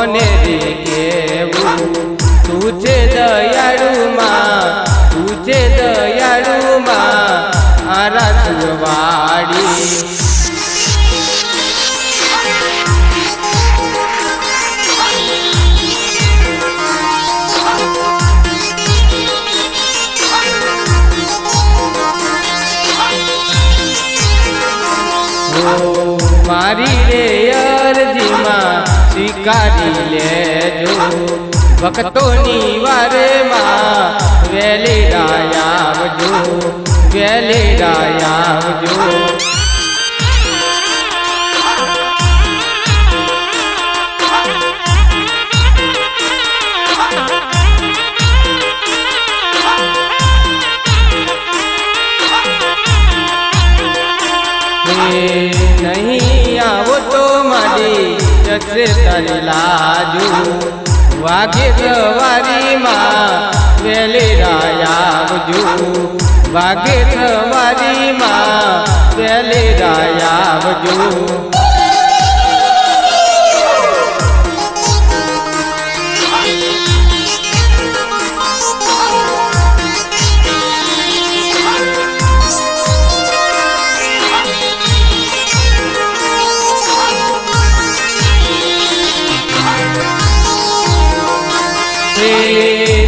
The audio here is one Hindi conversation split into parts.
કોને રે કેવું તું છે દયાળુમાં તું છે દયાળુમાં આ રાજવાડી મારી રે અરજીમાં સ્વીકારી લેજો ભક્તોની વારેમાં વેલી આવજો વેલી આવજો नहीं आवो तो मारी जसे तारी लाजू वागे सवारी माँ वेले रायावजू वागे सवारी माँ वेले रायावजू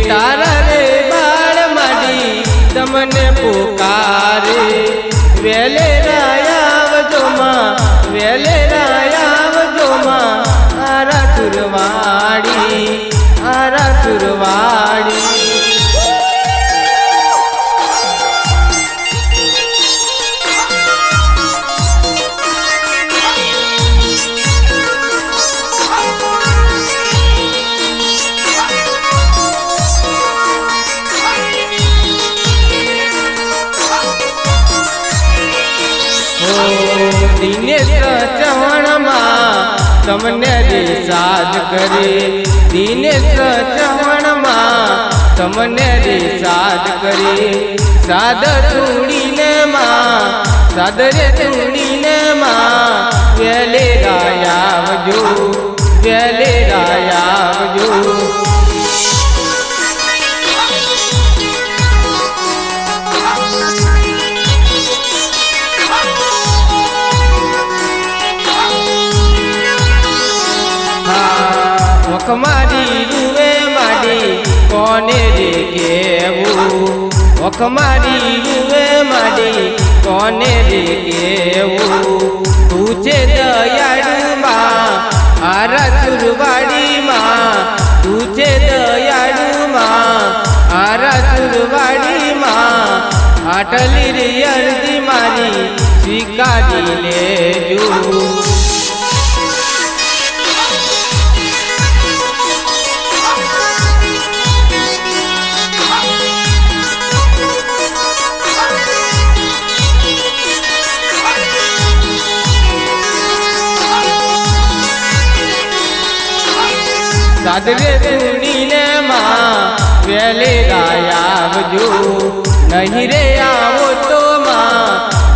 तारा रे बाळ माडी तमने पुकारे वेले रायावजो मां वेले रायावजो मां आरा सुरवाड़ी दिनेश चवण मां तमने रे साज करे दिनेश चवण मां तमने रे साज करे साद चूड़ीने मां साद रे चूड़ीने मां वेले रायावजो वेले रायावजो मारी रुए माडी कोने रे केवू ओख मारी रुए माडी कोने रे केवू तुझे दयाळू मां आरा सुरवाड़ी मां तुझे दयाळू मां आरा सुरवाड़ी मां आटली रे अर्जी मारी स्वीकारी लेजो सादरे चूड़ीने मां वेले रायावजो नहीं रे आवो तो मां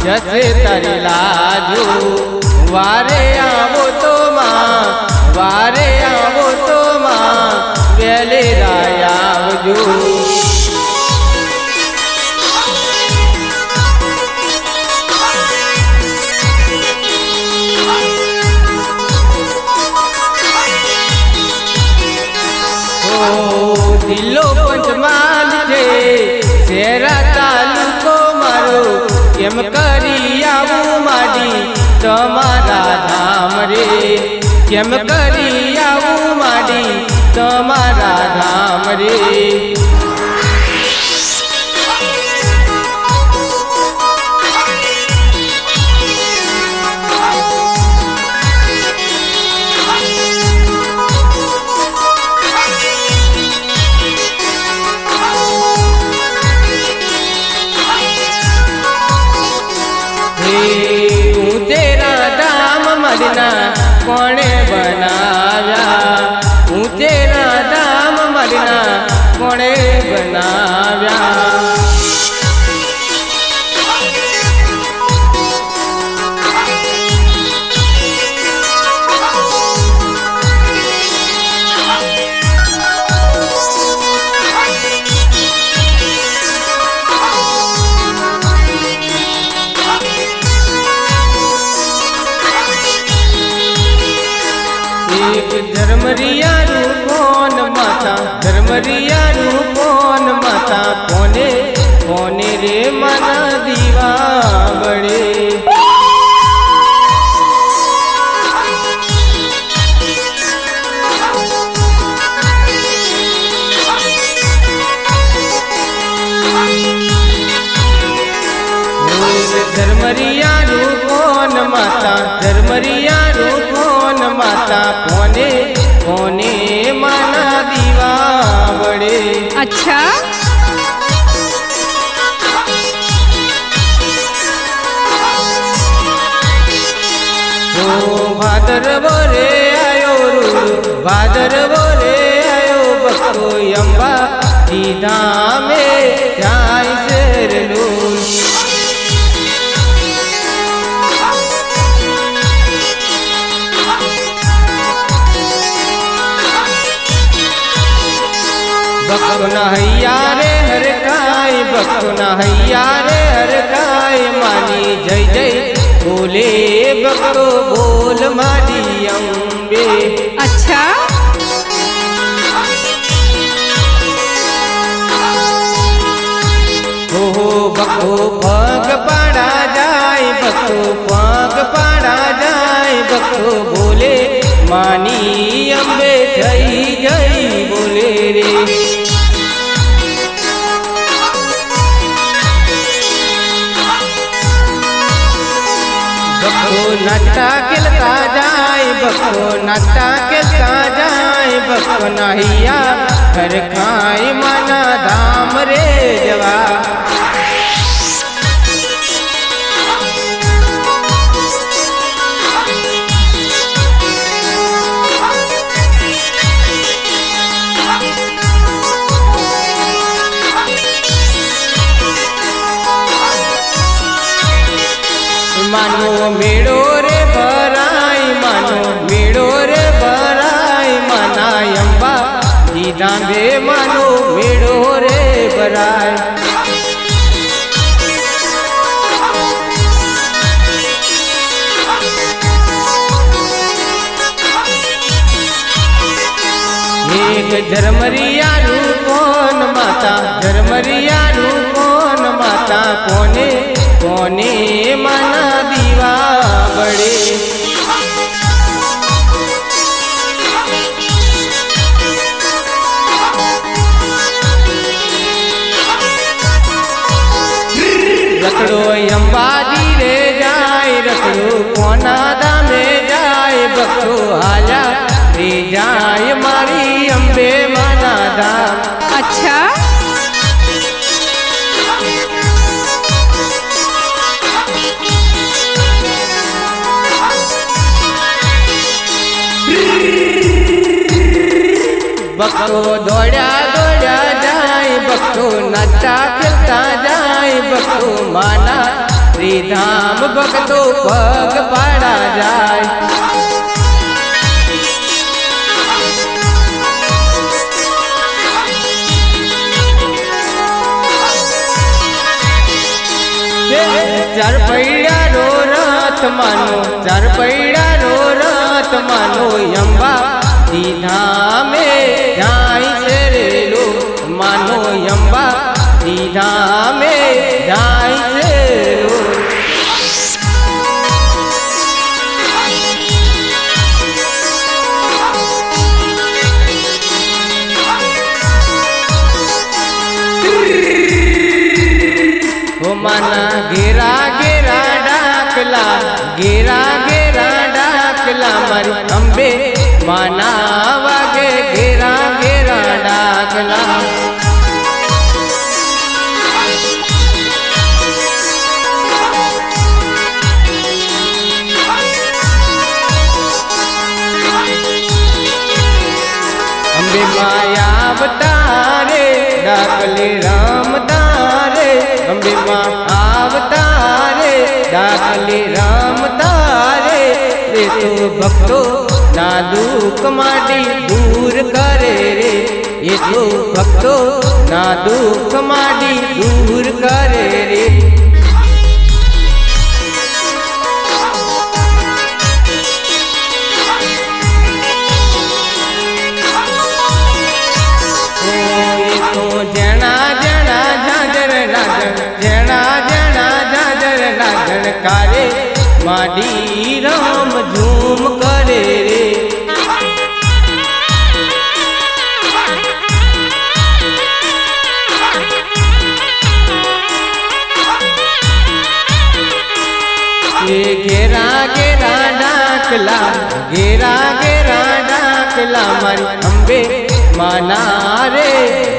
जसे तारी लाजो वारे आवो तो मां वारे आवो तो मां वेले रायावजो दिलो पंचमाल छे शेरा तालुको मारो केम करी आवू माडी तमारा धाम रे केम करी आवू माडी तमारा धाम रे कोणे बनाव्या तेरा धाम मलिना कोणे बनाव्या झरमरियारू कोन माता कोने कोने रे मन दीवा बड़े झरमरियारू कोन माता झरमरियारू कोन माता कोने कोने माना दीवा बड़े। अच्छा ओ भादर बोरे आयो रू भादर बोरे आयो बको अम्बा सीधा में जाय शेर लूल बको नहैया रे हर काय बको नहैया रे हर काय मानी जय जय बोले बको बोल मारी अम्बे। अच्छा हो बको पग पड़ा जाए बको पग पड़ा जाए बको बोले मानी अम्बे जय जय बोले रे। बको नाचता खेलता जाए बको नाचता खेलता जाए बको नहिया हर खाई मना धाम रे जवा। मानो मेड़ो रे भराई मानो मेड़ो रे भराई माना अम्बा सीधा बे मानो मेड़ो रे भराई। एक झरमरियारू कोन माता झरमरियारू कोन माता कोने कोने मना दीवा बड़े। रखड़ो अम्बाजी रे जाए रखड़ो कोना दामे जाए बको आजा रे जाए मारी अम्बे माना दाम। अच्छा बको दौड़ा दौड़ा जाए बको नाचता खेलता जाए बको माना श्रीधाम बकतो पग पड़ा जाए। चार पैड़ा रो रथ मानो चार पैड़ा रो रथ मानो अम्बा सीधा में जाई से लो मानो अम्बा सीधा में जाई से लो। ओ माना घेरा घेरा डाकला घेरा घेरा डाकला मारी अम्बे माना वागे घेरा घेरा डाकला। अम्बे माया अवतारे डाकले राम तारे अम्बे माँ अवतारे डाकले राम तारे रे तो भक्तो ना दुख माडी दूर करे रे ये तो भक्तो ना दुख माडी दूर करे रे। હરકારે માડી રામ ઝૂમ કરે રે घेरा घेरा डाकला घेरा घेरा डाकला मारी अंबे माना रे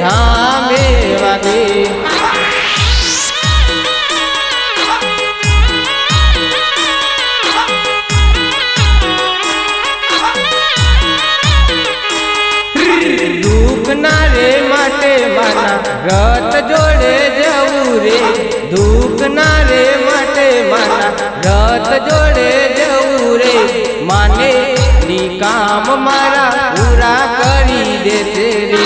धामे वागे दुख ना रे माटे माना रथ जोड़े जवू रे दुख ना रे माटे माना रथ जोड़े जवू रे माने नी काम मारा पूरा करी देते रे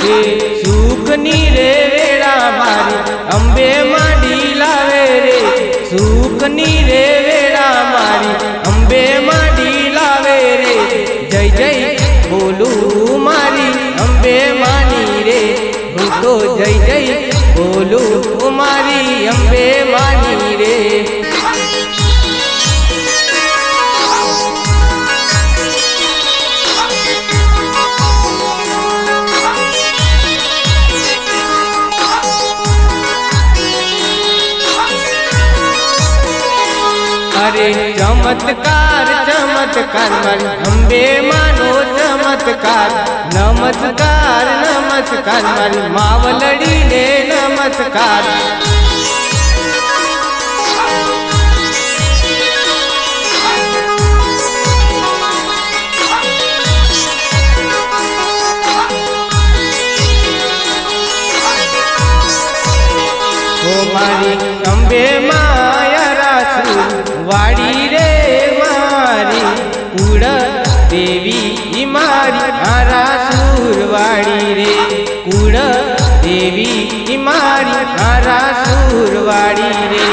सुखनी रे वेड़ा मारी अंबे माडी लावे रे सुखनी रे वेड़ा मारी अंबे माडी लावे रे जय जय बोलू मारी अंबे मानी रे हूँ तो जय जय बोलू मारी अंबे मानी रे अरे चमत्कार चमत्कार मन अंबे मानो चमत्कार नमस्कार नमस्कार मन मावलड़ी ने नमस्कार ओ मारी अंबे माया रासू वाड़ी रे मारी कुड़ देवी मारी हारा सूरवाड़ी रे कुड़ देवी मारी हारा सूरवाड़ी रे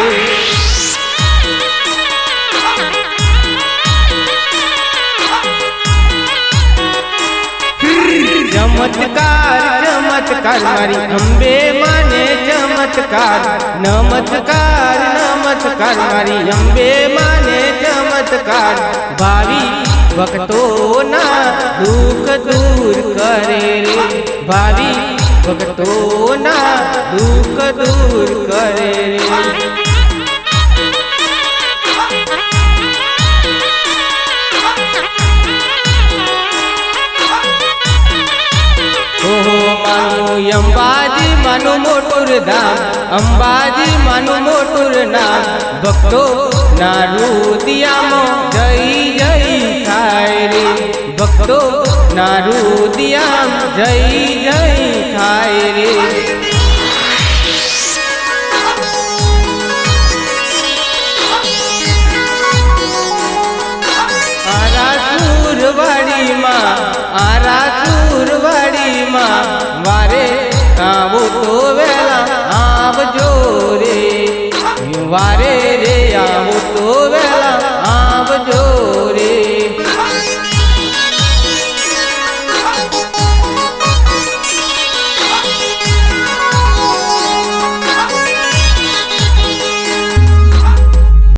चमत्कार चमत्कार मारी अंबे माने चमत्कार नमस्कार नमस्कार मारी अंबे माने चमत्कार भावी भक्तो ना दुख दूर करे रे भावी भक्तो ना दुख दूर करे रे अंबाजी मानु मोटुर धाम अंबाजी मानु मोटुर नाम भक्तो नारू दियामो जय जय थाय रे भक्तो नारू दियाम जय जय थाय रे आरा सूरवाड़ी माँ आरा सूरवाड़ी माँ वारे आवो तो वेला आवजो रे वारे